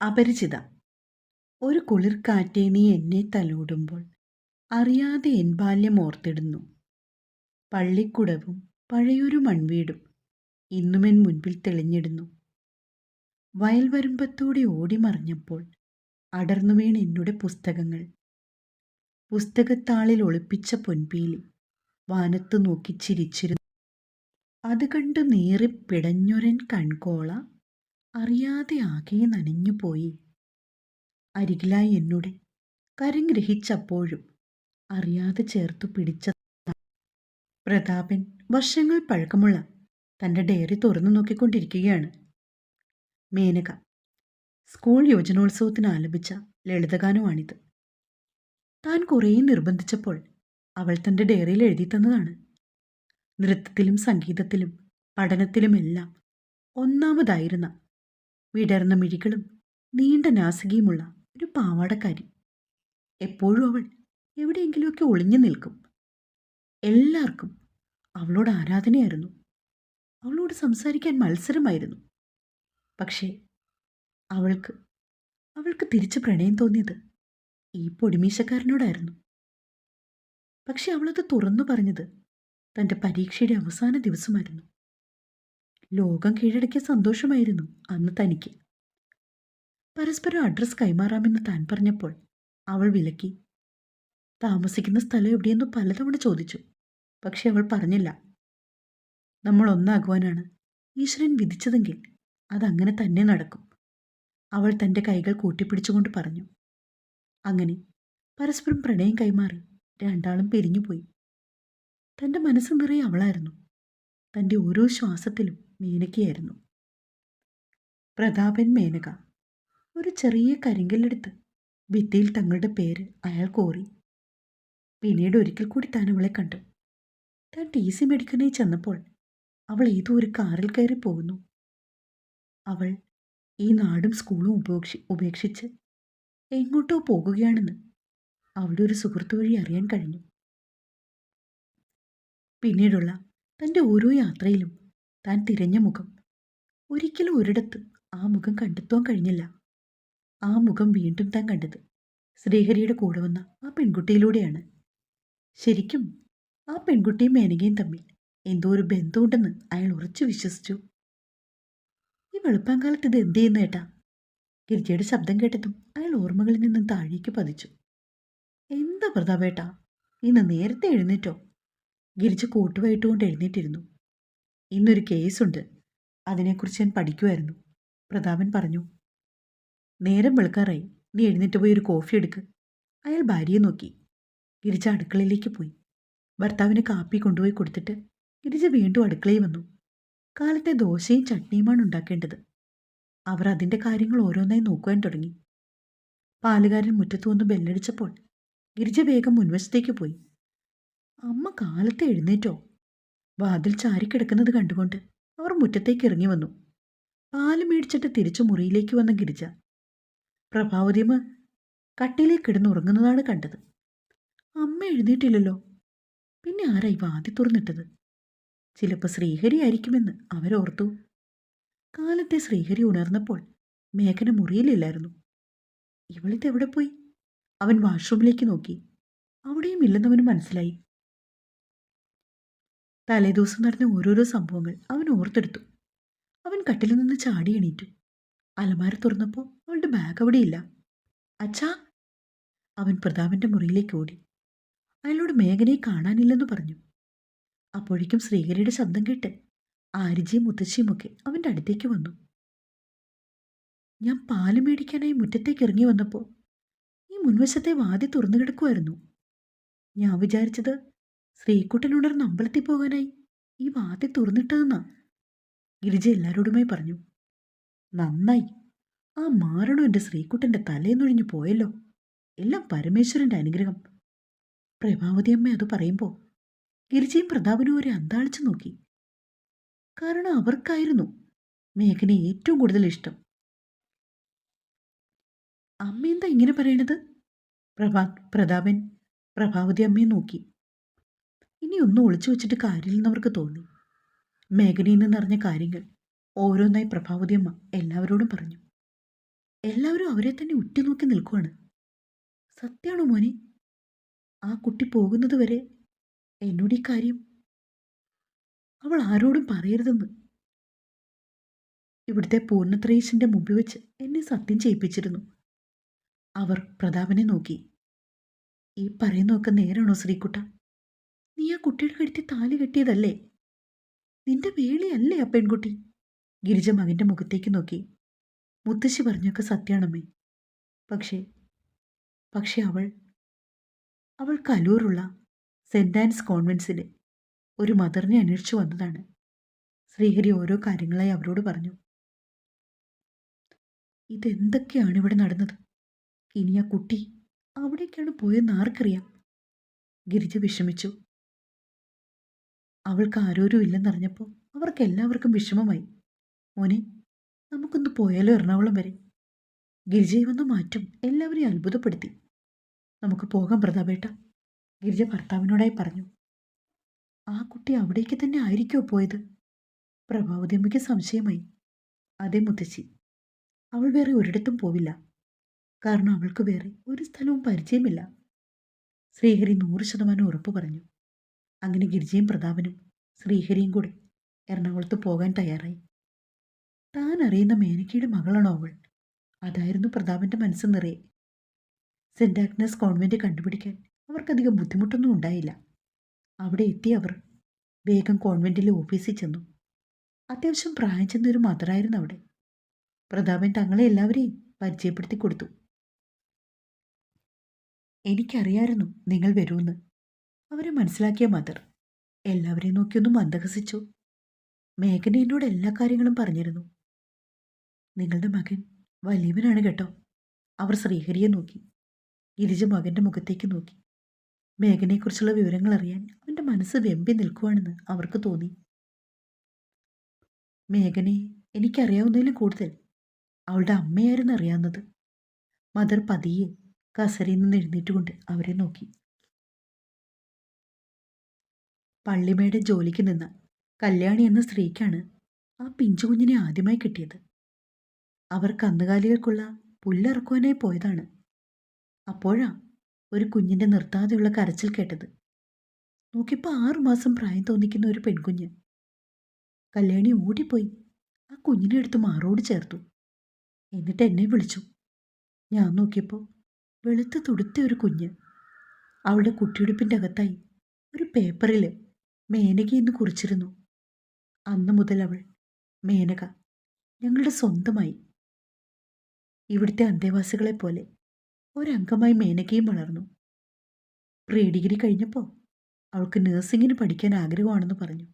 അപരിചിത. ഒരു കുളിർക്കാറ്റേ നീ എന്നെ തലോടുമ്പോൾ അറിയാതെ എൻ ബാല്യം ഓർത്തിടുന്നു. പള്ളിക്കുടവും പഴയൊരു മൺവീടും ഇന്നുമെൻ മുൻപിൽ തെളിഞ്ഞിടുന്നു. വയൽവരുമ്പത്തൂടെ ഓടിമറഞ്ഞപ്പോൾ അടർന്നു വീണ് എന്നുടെ പുസ്തകങ്ങൾ. പുസ്തകത്താളിൽ ഒളിപ്പിച്ച പൊൻപീലി വാനത്തു നോക്കി ചിരിച്ചിരുന്നു. അത് കണ്ടു നീറിപ്പിടഞ്ഞൊരൻ കൺകോള അറിയാതെ ആകെ നനഞ്ഞുപോയി. അരികിലായി എന്നുടെ കരം ഗ്രഹിച്ചപ്പോഴും അറിയാതെ ചേർത്തു പിടിച്ച പ്രതാപൻ വർഷങ്ങൾ പഴക്കമുള്ള തൻ്റെ ഡയറി തുറന്നു നോക്കിക്കൊണ്ടിരിക്കുകയാണ്. മേനക സ്കൂൾ യുവജനോത്സവത്തിന് ആലപിച്ച ലളിതഗാനമാണിത്. താൻ കുറേ നിർബന്ധിച്ചപ്പോൾ അവൾ തൻ്റെ ഡയറിയിൽ എഴുതി തന്നതാണ്. നൃത്തത്തിലും സംഗീതത്തിലും പഠനത്തിലുമെല്ലാം ഒന്നാമതായിരുന്ന വിടർന്ന മിഴികളും നീണ്ട നാസികയുമുള്ള ഒരു പാവാടക്കാരി. എപ്പോഴും അവൾ എവിടെയെങ്കിലുമൊക്കെ ഒളിഞ്ഞു നിൽക്കും. എല്ലാവർക്കും അവളോട് ആരാധനയായിരുന്നു. അവളോട് സംസാരിക്കാൻ മത്സരമായിരുന്നു. പക്ഷേ അവൾക്ക് തിരിച്ച് പ്രണയം തോന്നിയത് ഈ പൊടിമീശക്കാരനോടായിരുന്നു. പക്ഷെ അവളത് തുറന്നു പറഞ്ഞത് തൻ്റെ പരീക്ഷയുടെ അവസാന ദിവസമായിരുന്നു. ലോകം കീഴടക്കിയ സന്തോഷമായിരുന്നു അന്ന് തനിക്ക്. പരസ്പരം അഡ്രസ് കൈമാറാമെന്ന് താൻ പറഞ്ഞപ്പോൾ അവൾ വിലക്കി. താമസിക്കുന്ന സ്ഥലം എവിടെയെന്ന് പലതവണ ചോദിച്ചു. പക്ഷെ അവൾ പറഞ്ഞില്ല. നമ്മൾ ഒന്നാകുവാനാണ് ഈശ്വരൻ വിധിച്ചതെങ്കിൽ അതങ്ങനെ തന്നെ നടക്കും, അവൾ തൻ്റെ കൈകൾ കൂട്ടിപ്പിടിച്ചുകൊണ്ട് പറഞ്ഞു. അങ്ങനെ പരസ്പരം പ്രണയം കൈമാറി രണ്ടാളും പിരിഞ്ഞുപോയി. തൻ്റെ മനസ്സ് നിറയെ അവളായിരുന്നു. തൻ്റെ ഓരോ ശ്വാസത്തിലും മേനകയായിരുന്നു. പ്രതാപൻ മേനക. ഒരു ചെറിയ കരിങ്കല്ലെടുത്ത് ഭിത്തിയിൽ തങ്ങളുടെ പേര് അയാൾ കോറി. പിന്നീട് ഒരിക്കൽ കൂടി താൻ അവളെ കണ്ടു. താൻ TC മേടിക്കാനായി ചെന്നപ്പോൾ അവൾ ഏതോ ഒരു കാറിൽ കയറി പോകുന്നു. അവൾ ഈ നാടും സ്കൂളും ഉപേക്ഷിച്ച് എങ്ങോട്ടോ പോകുകയാണെന്ന് അവളുടെ ഒരു സുഹൃത്തു വഴി അറിയാൻ കഴിഞ്ഞു. പിന്നീടുള്ള തൻ്റെ ഓരോ യാത്രയിലും താൻ തിരഞ്ഞ മുഖം ഒരിക്കലും ഒരിടത്ത് ആ മുഖം കണ്ടെത്തുവാൻ കഴിഞ്ഞില്ല. ആ മുഖം വീണ്ടും താൻ കണ്ടത് ശ്രീഹരിയുടെ കൂടെ വന്ന ആ പെൺകുട്ടിയിലൂടെയാണ്. ശരിക്കും ആ പെൺകുട്ടിയും മേനകയും തമ്മിൽ എന്തോ ഒരു ബന്ധമുണ്ടെന്ന് അയാൾ ഉറച്ചു വിശ്വസിച്ചു. ഈ വെളുപ്പാങ്കാലത്ത് ഇത് എന്ത് ചെയ്യുന്നു ഏട്ടാ? ഗിരിജയുടെ ശബ്ദം കേട്ടതും അയാൾ ഓർമ്മകളിൽ നിന്നും താഴേക്ക് പതിച്ചു. എന്താ പ്രതാപേട്ടാ, ഇന്ന് നേരത്തെ എഴുന്നേറ്റോ? ഗിരിജ കൂട്ടുവായിട്ടുകൊണ്ട് എഴുന്നേറ്റിരുന്നു. ഇന്നൊരു കേസുണ്ട്, അതിനെക്കുറിച്ച് ഞാൻ പഠിക്കുമായിരുന്നു, പ്രതാപൻ പറഞ്ഞു. നേരം വെളുക്കാറായി, നീ എഴുന്നേറ്റ് പോയി ഒരു കോഫി എടുക്ക്. അയാൾ ഭാര്യയെ നോക്കി. ഗിരിജ അടുക്കളയിലേക്ക് പോയി. ഭർത്താവിന് കാപ്പി കൊണ്ടുപോയി കൊടുത്തിട്ട് ഗിരിജ വീണ്ടും അടുക്കളയിൽ വന്നു. കാലത്തെ ദോശയും ചട്നിയുമാണ് ഉണ്ടാക്കേണ്ടത്. അവർ അതിൻ്റെ കാര്യങ്ങൾ ഓരോന്നായി നോക്കുവാൻ തുടങ്ങി. പാലുകാരൻ മുറ്റത്തു വന്ന് ബെല്ലടിച്ചപ്പോൾ ഗിരിജ വേഗം മുൻവശത്തേക്ക് പോയി. അമ്മ കാലത്തെ എഴുന്നേറ്റോ? വാതിൽ ചാരിക്കിടക്കുന്നത് കണ്ടുകൊണ്ട് അവർ മുറ്റത്തേക്ക് ഇറങ്ങി വന്നു. പാല് മേടിച്ചിട്ട് തിരിച്ചു മുറിയിലേക്ക് വന്ന ഗിരിജ പ്രഭാവതിയമ്മ കട്ടിലേക്ക് കിടന്നുറങ്ങുന്നതാണ് കണ്ടത്. അമ്മ എഴുന്നേറ്റില്ലല്ലോ. പിന്നെ ആരായി വാതി തുറന്നിട്ടത്? ചിലപ്പോൾ ശ്രീഹരി ആയിരിക്കുമെന്ന് അവരോർത്തു. കാലത്തെ ശ്രീഹരി ഉണർന്നപ്പോൾ മേഘന മുറിയിലില്ലായിരുന്നു. ഇവളിതെവിടെ പോയി? അവൻ വാഷ്റൂമിലേക്ക് നോക്കി. അവിടെയും ഇല്ലെന്നവന് മനസ്സിലായി. തലേദിവസം നടന്ന ഓരോരോ സംഭവങ്ങൾ അവൻ ഓർത്തെടുത്തു. അവൻ കട്ടിലിൽ നിന്ന് ചാടി എണീറ്റു. അലമാര തുറന്നപ്പോൾ അവളുടെ ബാഗ് അവിടെയില്ല. അച്ഛാ! അവൻ പ്രതാപന്റെ മുറിയിലേക്ക് ഓടി. അയാളോട് മേഘനയെ കാണാനില്ലെന്ന് പറഞ്ഞു. അപ്പോഴേക്കും ശ്രീഹരിയുടെ ശബ്ദം കേട്ട് ആരിജിയും മുത്തശ്ശിയുമൊക്കെ അവൻ്റെ അടുത്തേക്ക് വന്നു. ഞാൻ പാല് മേടിക്കാനായി മുറ്റത്തേക്ക് ഇറങ്ങി വന്നപ്പോൾ ഈ മുൻവശത്തെ വാതി തുറന്നു കിടക്കുമായിരുന്നു. ഞാൻ വിചാരിച്ചത് ശ്രീകുട്ടൻ ഉണർന്ന് അമ്പലത്തിൽ പോകാനായി ഈ വാതി തുറന്നിട്ടതെന്നാ. ഗിരിജ എല്ലാവരോടുമായി പറഞ്ഞു. നന്നായി, ആ മാറണം എൻ്റെ ശ്രീകുട്ടൻ്റെ തലേന്നൊഴിഞ്ഞു പോയല്ലോ. എല്ലാം പരമേശ്വരൻ്റെ അനുഗ്രഹം. പ്രഭാവതി അമ്മ അത് പറയുമ്പോൾ ഗിരിജയും പ്രതാപനും ഒരു അന്താളിച്ചു നോക്കി. കാരണം അവർക്കായിരുന്നു മേഘനെ ഏറ്റവും കൂടുതൽ ഇഷ്ടം. അമ്മ എന്താ ഇങ്ങനെ പറയണത്? പ്രതാപൻ പ്രഭാവതി അമ്മയെ നോക്കി. ഇനി ഒന്നും ഒളിച്ചു വെച്ചിട്ട് കാര്യമില്ലെന്നവർക്ക് തോന്നി. മേഘനയിൽ നിന്നറിഞ്ഞ കാര്യങ്ങൾ ഓരോന്നായി പ്രഭാവതി അമ്മ എല്ലാവരോടും പറഞ്ഞു. എല്ലാവരും അവരെ തന്നെ ഉറ്റുനോക്കി നിൽക്കുവാണ്. സത്യമാണോ മോനെ? ആ കുട്ടി പോകുന്നത് വരെ എന്നോട് ഈ കാര്യം അവൾ ആരോടും പറയരുതെന്ന് ഇവിടുത്തെ പൂർണ്ണത്രയീശന്റെ മുമ്പിൽ വെച്ച് എന്നെ സത്യം ചെയ്യിപ്പിച്ചിരുന്നു. അവർ പ്രതാപനെ നോക്കി. ഈ പറയുന്നതൊക്കെ നേരാണോ ശ്രീകുട്ട? നീ ആ കുട്ടിയുടെ കഴുത്തിൽ താലി കെട്ടിയതല്ലേ? നിന്റെ വേളിയല്ലേ ആ പെൺകുട്ടി? ഗിരിജ മകന്റെ മുഖത്തേക്ക് നോക്കി. മുത്തശ്ശി പറഞ്ഞൊക്കെ സത്യാണമ്മേ. പക്ഷേ പക്ഷേ അവൾ കലൂറുള്ള സെന്റ് ആൻസ് കോൺവെന്റ്സിലെ ഒരു മദറിനെ അന്വേഷിച്ചു വന്നതാണ്. ശ്രീഹരി ഓരോ കാര്യങ്ങളായി അവരോട് പറഞ്ഞു. ഇതെന്തൊക്കെയാണ് ഇവിടെ നടന്നത്? ഇനി ആ കുട്ടി അവിടേക്കാണ് പോയെന്ന് ആർക്കറിയാം? ഗിരിജ വിഷമിച്ചു. അവൾക്ക് ആരോരും ഇല്ലെന്നറിഞ്ഞപ്പോൾ അവർക്ക് എല്ലാവർക്കും വിഷമമായി. മോനെ, നമുക്കൊന്ന് പോയാലോ എറണാകുളം വരെ? ഗിരിജയെ വന്ന മാറ്റം എല്ലാവരെയും അത്ഭുതപ്പെടുത്തി. നമുക്ക് പോകാം പ്രതാപേട്ട, ഗിരിജ ഭർത്താവിനോടായി പറഞ്ഞു. ആ കുട്ടി അവിടേക്ക് തന്നെ ആയിരിക്കുമോ പോയത്? പ്രഭാവതിയമ്മയ്ക്ക് സംശയമായി. അതേ മുത്തശ്ശി, അവൾ വേറെ ഒരിടത്തും പോവില്ല. കാരണം അവൾക്ക് വേറെ ഒരു സ്ഥലവും പരിചയമില്ല. ശ്രീഹരി 100% ഉറപ്പ് പറഞ്ഞു. അങ്ങനെ ഗിരിജയും പ്രതാപനും ശ്രീഹരിയും കൂടി എറണാകുളത്ത് പോകാൻ തയ്യാറായി. താൻ അറിയുന്ന മേനക്കയുടെ മകളാണോ അവൾ? അതായിരുന്നു പ്രതാപന്റെ മനസ്സ് നിറയെ. സെന്റ് ആഗ്നസ് കോൺവെന്റ് കണ്ടുപിടിക്കാൻ അവർക്കധികം ബുദ്ധിമുട്ടൊന്നും ഉണ്ടായില്ല. അവിടെ എത്തി അവർ വേഗം കോൺവെന്റിലെ ഓഫീസിൽ ചെന്നു. അത്യാവശ്യം പ്രായം ചെന്നൊരു മദറായിരുന്നു അവിടെ. പ്രതാപൻ തങ്ങളെ എല്ലാവരെയും പരിചയപ്പെടുത്തി കൊടുത്തു. എനിക്കറിയായിരുന്നു നിങ്ങൾ വരുമെന്ന് അവരെ മനസ്സിലാക്കിയ മദർ എല്ലാവരെയും നോക്കിയൊന്നും മന്ദഹസിച്ചു. മേഘന എന്നോട് എല്ലാ കാര്യങ്ങളും പറഞ്ഞിരുന്നു. നിങ്ങളുടെ മകൻ വലിയവനാണ് കേട്ടോ. അവർ ശ്രീഹരിയെ നോക്കി. ഗിരിജ മകന്റെ മുഖത്തേക്ക് നോക്കി. മേഘനയെക്കുറിച്ചുള്ള വിവരങ്ങൾ അറിയാൻ അവന്റെ മനസ്സ് വെമ്പി നിൽക്കുവാണെന്ന് അവർക്ക് തോന്നി. മേഘനയെ എനിക്കറിയാവുന്നതിലും കൂടുതൽ അവളുടെ അമ്മയായിരുന്നു അറിയാവുന്നത്. മദർ പതിയെ കസരയിൽ നിന്ന് എഴുന്നേറ്റുകൊണ്ട് അവരെ നോക്കി. പള്ളിമേടെ ജോലിക്ക് നിന്ന കല്യാണി എന്ന സ്ത്രീക്കാണ് ആ പിഞ്ചുകുഞ്ഞിനെ ആദ്യമായി കിട്ടിയത്. അവർ കന്നുകാലികൾക്കുള്ള പുല്ലിറക്കുവാനായി പോയതാണ്. അപ്പോഴാ ഒരു കുഞ്ഞിന്റെ നിർത്താതെയുള്ള കരച്ചിൽ കേട്ടത്. നോക്കിയപ്പോൾ 6 മാസം പ്രായം തോന്നിക്കുന്ന ഒരു പെൺകുഞ്ഞ്. കല്യാണി ഓടിപ്പോയി ആ കുഞ്ഞിനെ എടുത്ത് മാറോട് ചേർത്തു. എന്നിട്ട് എന്നെ വിളിച്ചു. ഞാൻ നോക്കിയപ്പോൾ വെളുത്ത് തുടുത്ത ഒരു കുഞ്ഞ്. അവളുടെ കുട്ടിയുടുപ്പിൻ്റെ അകത്തായി ഒരു പേപ്പറിൽ മേനക എന്ന് കുറിച്ചിരുന്നു. അന്നു മുതൽ അവൾ മേനക ഞങ്ങളുടെ സ്വന്തമായി. ഇവിടുത്തെ അന്തേവാസികളെ പോലെ ഒരംഗമായി മേനകയും വളർന്നു. പ്രീ ഡിഗ്രി കഴിഞ്ഞപ്പോൾ അവൾക്ക് നഴ്സിങ്ങിന് പഠിക്കാൻ ആഗ്രഹമാണെന്ന് പറഞ്ഞു.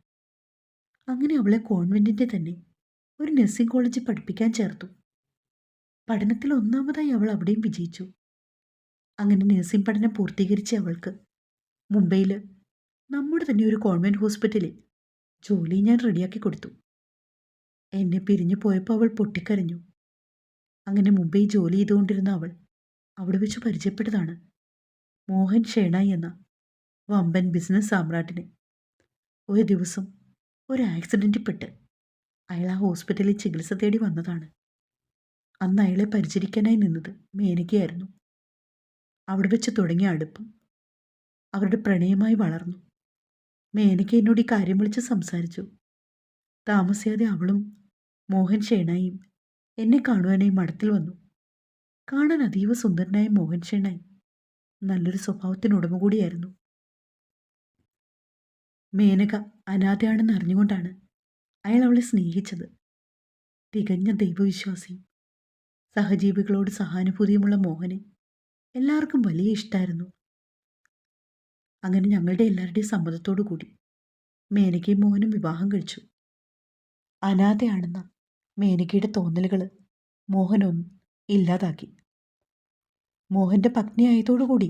അങ്ങനെ അവളെ കോൺവെന്റിൻ്റെ തന്നെ ഒരു നഴ്സിംഗ് കോളേജിൽ പഠിപ്പിക്കാൻ ചേർത്തു. പഠനത്തിൽ ഒന്നാമതായി അവൾ അവിടെയും വിജയിച്ചു. അങ്ങനെ നഴ്സിംഗ് പഠനം പൂർത്തീകരിച്ച അവൾക്ക് മുംബൈയിൽ നമ്മുടെ തന്നെ ഒരു കോൺവെന്റ് ഹോസ്പിറ്റലിൽ ജോലി ഞാൻ റെഡിയാക്കി കൊടുത്തു. എന്നെ പിരിഞ്ഞു പോയപ്പോൾ അവൾ പൊട്ടിക്കരഞ്ഞു. അങ്ങനെ മുംബൈ ജോലി ചെയ്തുകൊണ്ടിരുന്ന അവൾ അവിടെ വെച്ച് പരിചയപ്പെട്ടതാണ് മോഹൻ ഷേണായി എന്ന വമ്പൻ ബിസിനസ് സാമ്രാട്ടിനെ. ഒരു ദിവസം ഒരു ആക്സിഡൻറ്റിൽ പെട്ട് അയാൾ ആ ഹോസ്പിറ്റലിൽ ചികിത്സ തേടി വന്നതാണ്. അന്ന് അയാളെ പരിചരിക്കാനായി നിന്നത് മേനകയായിരുന്നു. അവിടെ വെച്ച് തുടങ്ങിയ അടുപ്പം അവരുടെ പ്രണയമായി വളർന്നു. മേനക എന്നോട് ഈ കാര്യം വിളിച്ച് സംസാരിച്ചു. താമസിയാതെ അവളും മോഹൻ ഷേണായും എന്നെ കാണുവാനായി മഠത്തിൽ വന്നു. കാണാൻ അതീവ സുന്ദരനായ മോഹൻ ഷേണായി നല്ലൊരു സ്വഭാവത്തിനുടമ കൂടിയായിരുന്നു. മേനക അനാഥയാണെന്ന് അറിഞ്ഞുകൊണ്ടാണ് അയാൾ അവളെ സ്നേഹിച്ചത്. തികഞ്ഞ ദൈവവിശ്വാസിയും സഹജീവികളോട് സഹാനുഭൂതിയുമുള്ള മോഹനെ എല്ലാവർക്കും വലിയ ഇഷ്ടമായിരുന്നു. അങ്ങനെ ഞങ്ങളുടെ എല്ലാവരുടെയും സമ്മതത്തോടു കൂടി മേനകയും മോഹനും വിവാഹം കഴിച്ചു. അനാഥയാണെന്ന മേനകയുടെ തോന്നലുകൾ മോഹനൊന്നും ഇല്ലാതാക്കി. മോഹന്റെ പത്നിയായതോടുകൂടി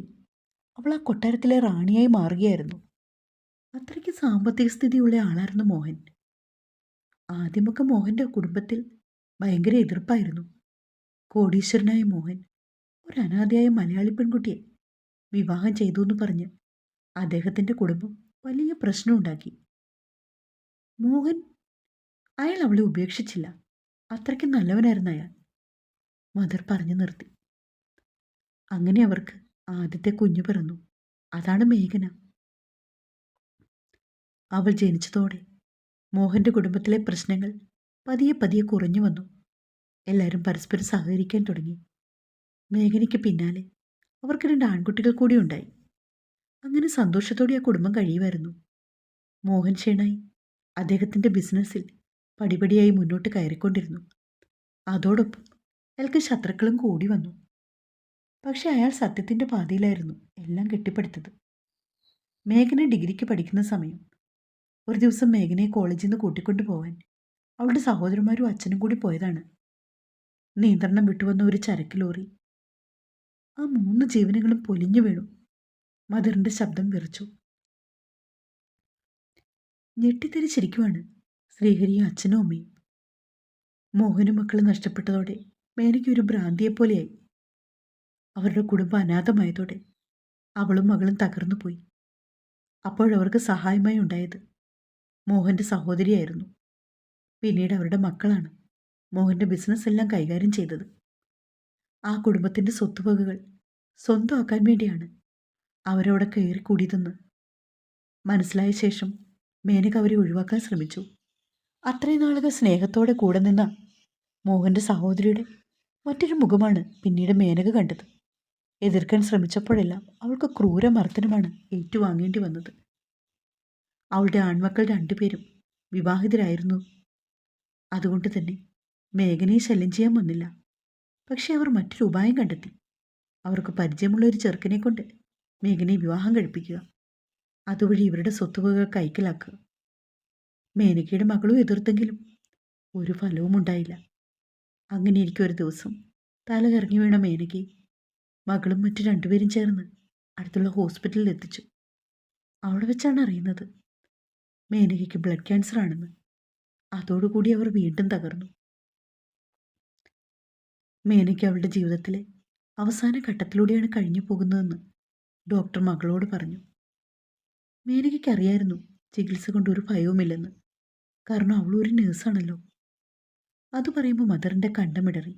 അവൾ ആ കൊട്ടാരത്തിലെ റാണിയായി മാറുകയായിരുന്നു. അത്രയ്ക്ക് സാമ്പത്തിക സ്ഥിതിയുള്ള ആളായിരുന്നു മോഹൻ. ആദ്യമൊക്കെ മോഹന്റെ കുടുംബത്തിൽ ഭയങ്കര എതിർപ്പായിരുന്നു. കോടീശ്വരനായ മോഹൻ ഒരു അനാഥയായ മലയാളി പെൺകുട്ടിയെ വിവാഹം ചെയ്തു എന്ന് പറഞ്ഞ് അദ്ദേഹത്തിൻ്റെ കുടുംബം വലിയ പ്രശ്നമുണ്ടാക്കി. മോഹൻ അയാൾ അവളെ ഉപേക്ഷിച്ചില്ല. അത്രയ്ക്ക് നല്ലവനായിരുന്നു അയാൾ. മദർ പറഞ്ഞു നിർത്തി. അങ്ങനെ അവർക്ക് ആദ്യത്തെ കുഞ്ഞു പിറന്നു. അതാണ് മേഘന. അവൾ ജനിച്ചതോടെ മോഹന്റെ കുടുംബത്തിലെ പ്രശ്നങ്ങൾ പതിയെ പതിയെ കുറഞ്ഞു വന്നു. എല്ലാവരും പരസ്പരം സഹകരിക്കാൻ തുടങ്ങി. മേഘനയ്ക്ക് പിന്നാലെ അവർക്ക് 2 ആൺകുട്ടികൾ കൂടി ഉണ്ടായി. അങ്ങനെ സന്തോഷത്തോടെ ആ കുടുംബം കഴിയുമായിരുന്നു. മോഹൻ ഷേണായി അദ്ദേഹത്തിൻ്റെ ബിസിനസ്സിൽ പടിപടിയായി മുന്നോട്ട് കയറിക്കൊണ്ടിരുന്നു. അതോടൊപ്പം അയാൾക്ക് ശത്രുക്കളും കൂടി വന്നു. പക്ഷെ അയാൾ സത്യത്തിൻ്റെ പാതയിലായിരുന്നു എല്ലാം കെട്ടിപ്പടുത്തത്. മേഘന ഡിഗ്രിക്ക് പഠിക്കുന്ന സമയം ഒരു ദിവസം മേഘനയെ കോളേജിൽ നിന്ന് കൂട്ടിക്കൊണ്ടു പോവാൻ അവളുടെ സഹോദരന്മാരും അച്ഛനും കൂടി പോയതാണ്. നിയന്ത്രണം വിട്ടുവന്ന ഒരു ചരക്ക് ലോറി ആ 3 ജീവനുകളും പൊലിഞ്ഞു വീണു. മദറിന്റെ ശബ്ദം വിറച്ചു. ഞെട്ടിത്തെറിച്ചിരിക്കുവാണ് ശ്രീഹരിയും അച്ഛനും അമ്മയും. മോഹനും മക്കളും നഷ്ടപ്പെട്ടതോടെ മേനയ്ക്ക് ഒരു ഭ്രാന്തിയെപ്പോലെയായി. അവരുടെ കുടുംബം അനാഥമായതോടെ അവളും മകളും തകർന്നുപോയി. അപ്പോഴവർക്ക് സഹായമായി ഉണ്ടായത് മോഹന്റെ സഹോദരിയായിരുന്നു. പിന്നീട് അവരുടെ മക്കളാണ് മോഹന്റെ ബിസിനസ് എല്ലാം കൈകാര്യം ചെയ്തത്. ആ കുടുംബത്തിന്റെ സ്വത്തുവകകൾ സ്വന്തമാക്കാൻ വേണ്ടിയാണ് അവരവിടെ കയറിക്കൂടിയതെന്ന് മനസ്സിലായ ശേഷം മേനക അവരെ ഒഴിവാക്കാൻ ശ്രമിച്ചു. അത്രയും നാളുകൾ സ്നേഹത്തോടെ കൂടെ നിന്ന മോഹന്റെ സഹോദരിയുടെ മറ്റൊരു മുഖമാണ് പിന്നീട് മേനക കണ്ടത്. എതിർക്കാൻ ശ്രമിച്ചപ്പോഴെല്ലാം അവൾക്ക് ക്രൂരമർദ്ദനമാണ് ഏറ്റുവാങ്ങേണ്ടി വന്നത്. അവളുടെ ആൺമക്കൾ 2 പേരും വിവാഹിതരായിരുന്നു. അതുകൊണ്ട് തന്നെ മേഘനയെ ശല്യം ചെയ്യാൻ വന്നില്ല. പക്ഷെ അവർ മറ്റൊരു ഉപായം കണ്ടെത്തി. അവർക്ക് പരിചയമുള്ള ഒരു ചെറുക്കനെ കൊണ്ട് മേഘനയെ വിവാഹം കഴിപ്പിക്കുക, അതുവഴി ഇവരുടെ സ്വത്തുവകകൾ കൈക്കലാക്കുക. മേനകയുടെ മകളും എതിർത്തെങ്കിലും ഒരു ഫലവും ഉണ്ടായില്ല. അങ്ങനെ ഒരു ദിവസം തല കറങ്ങി വീണ മേനകയെ മകളും മറ്റു 2 പേരും ചേർന്ന് അടുത്തുള്ള ഹോസ്പിറ്റലിൽ എത്തിച്ചു. അവിടെ വെച്ചാണ് അറിയുന്നത് മേനകയ്ക്ക് ബ്ലഡ് ക്യാൻസർ ആണെന്ന്. അതോടുകൂടി അവർ വീണ്ടും തകർന്നു. മേനക അവളുടെ ജീവിതത്തിലെ അവസാന ഘട്ടത്തിലൂടെയാണ് കഴിഞ്ഞു പോകുന്നതെന്ന് ഡോക്ടർ മകളോട് പറഞ്ഞു. മേനകയ്ക്ക് അറിയായിരുന്നു ചികിത്സ കൊണ്ട് ഒരു ഭയവുമില്ലെന്ന്. കാരണം അവൾ ഒരു നേഴ്സാണല്ലോ. അത് പറയുമ്പോൾ മദറിൻ്റെ കണ്ടമിടറി.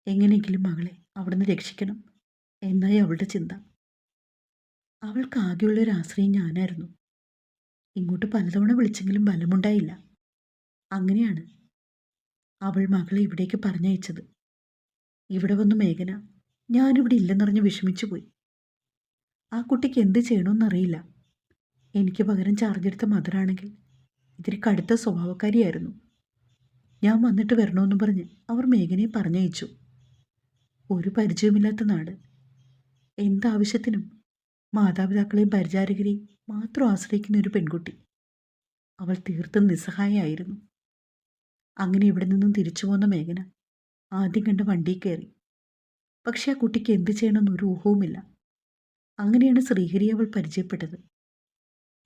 എങ്ങനെയെങ്കിലും മകളെ അവിടുന്ന് രക്ഷിക്കണം എന്നായി അവളുടെ ചിന്ത. അവൾക്ക് ആകെയുള്ളൊരു ആശ്രയം ഞാനായിരുന്നു. ഇങ്ങോട്ട് പലതവണ വിളിച്ചെങ്കിലും ബലമുണ്ടായില്ല. അങ്ങനെയാണ് അവൾ മകളെ ഇവിടേക്ക് പറഞ്ഞയച്ചത്. ഇവിടെ വന്നു മേഘന ഞാനിവിടെ ഇല്ലെന്നറിഞ്ഞ് വിഷമിച്ചു പോയി. ആ കുട്ടിക്ക് എന്ത് ചെയ്യണമെന്നറിയില്ല. എനിക്ക് പകരം ചാർജ് എടുത്ത മദറാണെങ്കിൽ ഇത്തിരി കടുത്ത സ്വഭാവക്കാരിയായിരുന്നു. ഞാൻ വന്നിട്ട് വരണമെന്ന് പറഞ്ഞ് അവർ മേഘനയെ പറഞ്ഞയച്ചു. ഒരു പരിചയമില്ലാത്ത നാട്. എന്താവശ്യത്തിനും മാതാപിതാക്കളെയും പരിചാരകരെയും മാത്രം ആശ്രയിക്കുന്ന ഒരു പെൺകുട്ടി. അവൾ തീർത്തും നിസ്സഹായയായിരുന്നു. അങ്ങനെ ഇവിടെ നിന്നും തിരിച്ചു പോന്ന മേഘന ആദ്യം കണ്ട വണ്ടിയിൽ കയറി. പക്ഷെ ആ കുട്ടിക്ക് എന്ത് ചെയ്യണമെന്ന് ഒരു ഊഹവുമില്ല. അങ്ങനെയാണ് ശ്രീഹരിയെ അവൾ പരിചയപ്പെട്ടത്.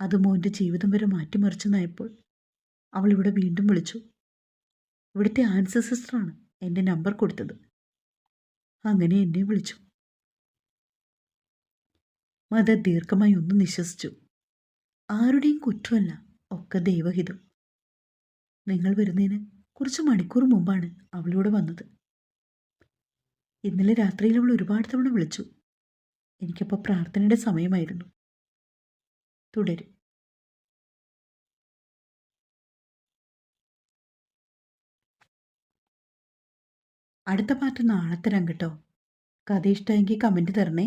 അത് മോൻ്റെ ജീവിതം വരെ മാറ്റിമറിച്ചെന്നായപ്പോൾ അവൾ ഇവിടെ വീണ്ടും വിളിച്ചു. ഇവിടുത്തെ ആൻസി സിസ്റ്ററാണ് എൻ്റെ നമ്പർ കൊടുത്തത്. അങ്ങനെ എന്നെ വിളിച്ചു. മദർ ദീർഘമായി ഒന്ന് നിശ്വസിച്ചു. ആരുടെയും കുറ്റമല്ല, ഒക്കെ ദൈവഹിതം. നിങ്ങൾ വരുന്നതിന് കുറച്ച് മണിക്കൂർ മുമ്പാണ് അവളിവിടെ വന്നത്. ഇന്നലെ രാത്രിയിൽ അവൾ ഒരുപാട് തവണ വിളിച്ചു. എനിക്കപ്പോൾ പ്രാർത്ഥനയുടെ സമയമായിരുന്നു. തുടരും. അടുത്ത പാർട്ട് നാളെ തരാം കേട്ടോ. കഥ ഇഷ്ടമെങ്കിൽ കമൻറ്റ് തരണേ.